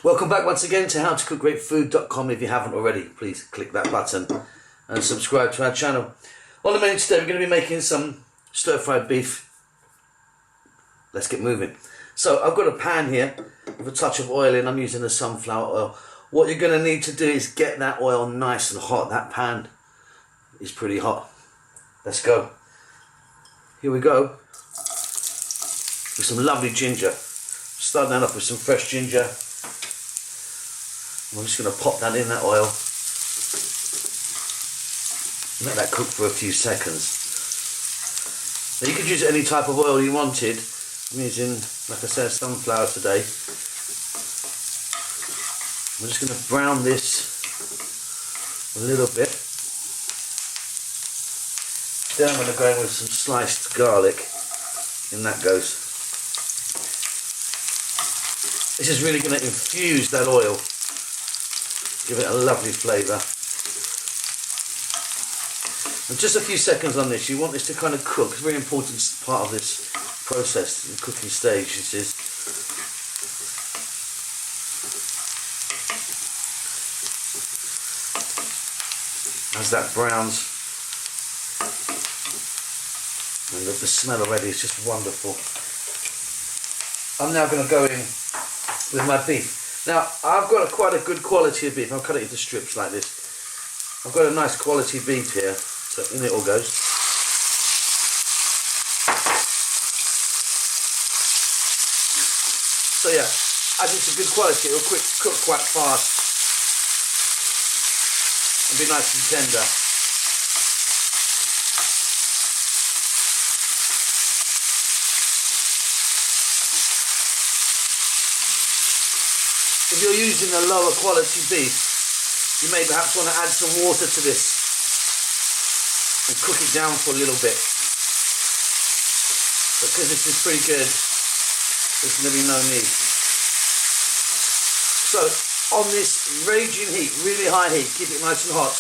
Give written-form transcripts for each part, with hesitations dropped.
Welcome back once again to howtocookgreatfood.com. If you haven't already, please click that button and subscribe to our channel. On the menu today, we're going to be making some stir-fried beef. Let's get moving. So I've got a pan here with a touch of oil in. I'm using the sunflower oil. What you're going to need to do is get that oil nice and hot. That pan is pretty hot. Let's go. Here we go. With some lovely ginger. Starting that off with some fresh ginger. I'm just going to pop that in that oil. Let that cook for a few seconds. Now you could use any type of oil you wanted. I'm using, like I said, sunflower today. I'm just going to brown this a little bit. Then I'm going to go in with some sliced garlic. In that goes. This is really going to infuse that oil. Give it a lovely flavour. And just a few seconds on this. You want this to kind of cook. It's a very important part of this process, the cooking stage. This is. As that browns, and the smell already is just wonderful. I'm now going to go in with my beef. Now, I've got quite a good quality of beef. I'll cut it into strips like this. I've got a nice quality beef here, so in it all goes. So yeah, as it's a good quality, it will cook quite fast and be nice and tender. If you're using a lower quality beef, you may perhaps want to add some water to this and cook it down for a little bit. But because this is pretty good, there's going to be no need. So, on this raging heat, really high heat, keep it nice and hot.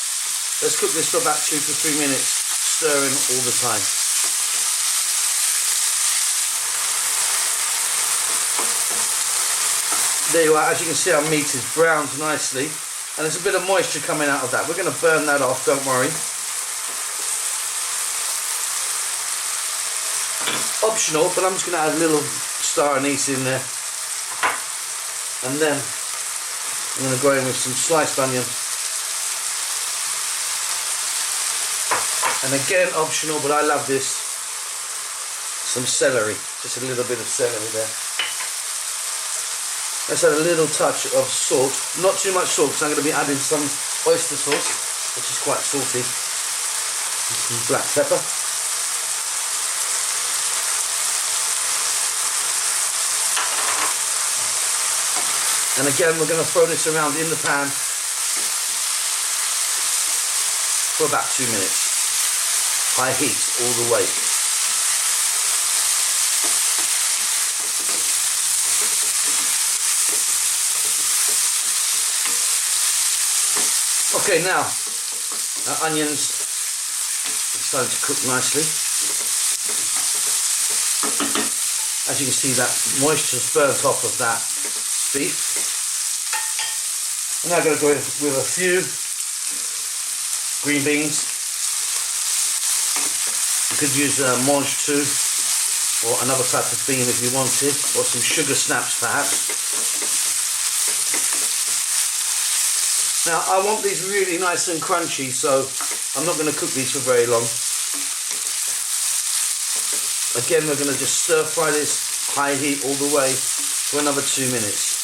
Let's cook this for about 2 to 3 minutes, stirring all the time. There you are. As you can see, our meat is browned nicely, and there's a bit of moisture coming out of that. We're going to burn that off, don't worry. Optional, but I'm just going to add a little star anise in there. And then I'm going to go in with some sliced onion. And again, optional, but I love this. Some celery, just a little bit of celery there. Let's add a little touch of salt, not too much salt because I'm going to be adding some oyster sauce, which is quite salty, and some black pepper. And again, we're going to throw this around in the pan for about 2 minutes. High heat all the way. Okay, now our onions are starting to cook nicely. As you can see, that moisture's burnt off of that beef. I'm now going to go with a few green beans. You could use mange too, or another type of bean if you wanted, or some sugar snaps perhaps. Now, I want these really nice and crunchy, so I'm not going to cook these for very long. Again, we're going to just stir fry this high heat all the way for another 2 minutes.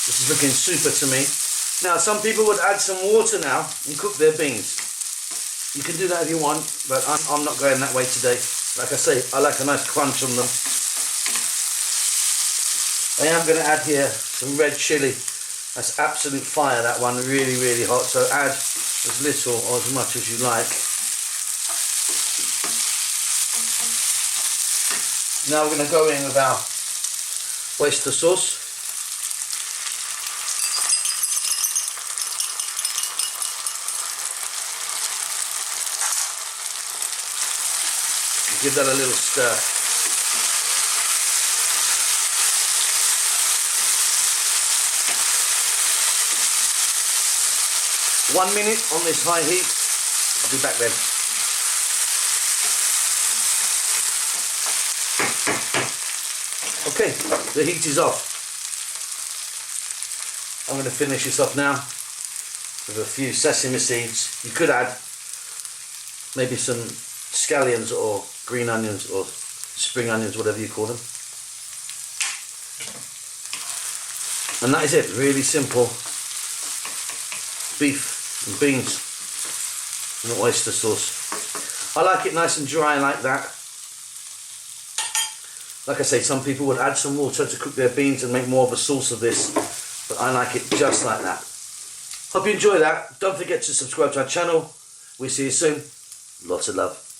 This is looking super to me. Now, some people would add some water now and cook their beans. You can do that if you want, but I'm not going that way today. Like I say, I like a nice crunch on them. I am going to add here some red chilli. That's absolute fire, that one, really, really hot. So add as little or as much as you like. Now we're going to go in with our oyster sauce. Give that a little stir. 1 minute on this high heat. I'll be back then. Okay, the heat is off. I'm going to finish this off now with a few sesame seeds. You could add maybe some scallions or green onions or spring onions, whatever you call them. And that is it, really simple beef and beans and oyster sauce. I like it nice and dry like that. Like I say, some people would add some water to cook their beans and make more of a sauce of this, but I like it just like that. Hope you enjoy that. Don't forget to subscribe to our channel. We'll see you soon. Lots of love.